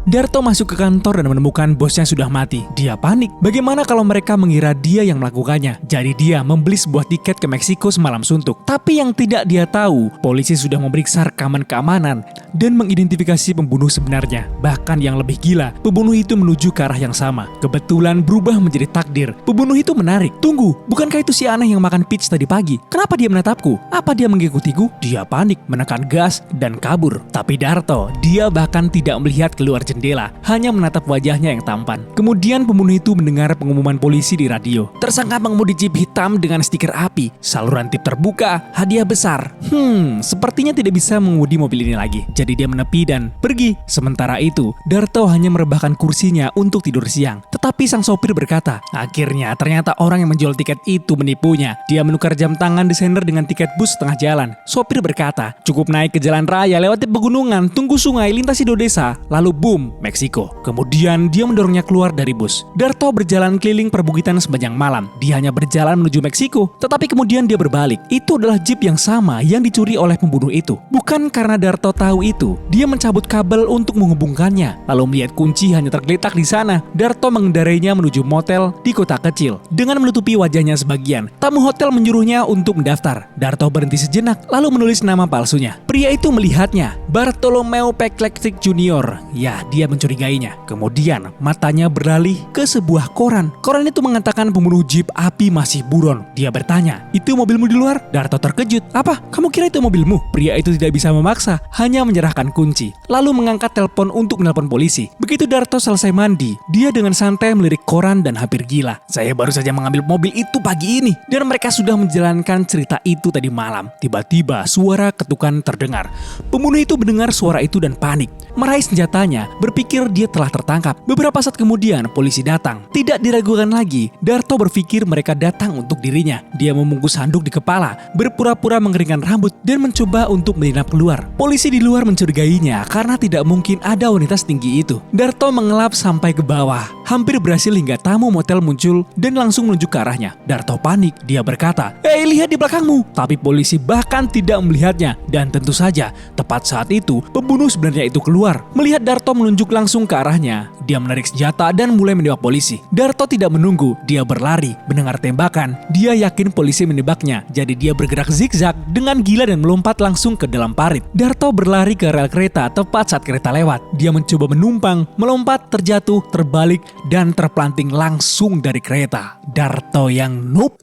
Darto masuk ke kantor dan menemukan bosnya sudah mati. Dia panik. Bagaimana kalau mereka mengira dia yang melakukannya? Jadi dia membeli sebuah tiket ke Meksiko semalam suntuk. Tapi yang tidak dia tahu, polisi sudah memeriksa rekaman keamanan dan mengidentifikasi pembunuh sebenarnya. Bahkan yang lebih gila, pembunuh itu menuju ke arah yang sama. Kebetulan berubah menjadi takdir. Pembunuh itu menarik. Tunggu, bukankah itu si aneh yang makan peach tadi pagi? Kenapa dia menatapku? Apa dia mengikutiku? Dia panik, menekan gas, dan kabur. Tapi Darto, dia bahkan tidak melihat keluar jendela, hanya menatap wajahnya yang tampan. Kemudian pembunuh itu mendengar pengumuman polisi di radio. Tersangka mengemudi jeep hitam dengan stiker api, saluran tip terbuka, hadiah besar. Sepertinya tidak bisa mengemudi mobil ini lagi. Jadi dia menepi dan pergi. Sementara itu, Darto hanya merebahkan kursinya untuk tidur siang. Tetapi sang sopir berkata, akhirnya ternyata orang yang menjual tiket itu menipunya. Dia menukar jam tangan desainer dengan tiket bus setengah jalan. Sopir berkata, cukup naik ke jalan raya, lewati pegunungan, tunggu sungai, lintasi 2 desa, lalu boom, Meksiko. Kemudian dia mendorongnya keluar dari bus. Darto berjalan keliling perbukitan sepanjang malam. Dia hanya berjalan menuju Meksiko, tetapi kemudian dia berbalik. Itu adalah jeep yang sama yang dicuri oleh pembunuh itu. Bukan karena Darto tahu itu, dia mencabut kabel untuk menghubungkannya. Lalu melihat kunci hanya tergeletak di sana. Darto mengendarainya menuju motel di kota kecil. Dengan menutupi wajahnya sebagian, tamu hotel menyuruhnya untuk mendaftar. Darto berhenti sejenak, lalu menulis nama palsunya. Pria itu melihatnya, Bartolomeo Peklektik Junior. Ya, dia mencurigainya. Kemudian matanya beralih ke sebuah koran. Koran itu mengatakan pembunuh jeep api masih buron. Dia bertanya, itu mobilmu di luar? Darto terkejut. Apa? Kamu kira itu mobilmu? Pria itu tidak bisa memaksa, hanya menyerahkan kunci. Lalu mengangkat telepon untuk menelpon polisi. Begitu Darto selesai mandi, dia dengan santai melirik koran dan hampir gila. Saya baru saja mengambil mobil itu pagi ini. Dan mereka sudah menjalankan cerita itu tadi malam. Tiba-tiba suara ketukan terdengar. Pembunuh itu mendengar suara itu dan panik. Meraih senjatanya, berpikir dia telah tertangkap. Beberapa saat kemudian, polisi datang. Tidak diragukan lagi, Darto berpikir mereka datang untuk dirinya. Dia membungkus handuk di kepala, berpura-pura mengeringkan rambut, dan mencoba untuk menyelinap keluar. Polisi di luar mencurigainya karena tidak mungkin ada wanita setinggi itu. Darto mengelap sampai ke bawah. Hampir berhasil hingga tamu motel muncul dan langsung menuju ke arahnya. Darto panik, dia berkata, "Hei, lihat di belakangmu!" Tapi polisi bahkan tidak melihatnya. Dan tentu saja, tepat saat itu, pembunuh sebenarnya itu keluar. Melihat Darto menunjuk langsung ke arahnya, dia menarik senjata dan mulai menembak polisi. Darto tidak menunggu, dia berlari. Mendengar tembakan, dia yakin polisi menembaknya. Jadi dia bergerak zigzag dengan gila dan melompat langsung ke dalam parit. Darto berlari ke rel kereta tepat saat kereta lewat. Dia mencoba menumpang, melompat, terjatuh, terbalik, dan terpelanting langsung dari kereta. Darto yang noob.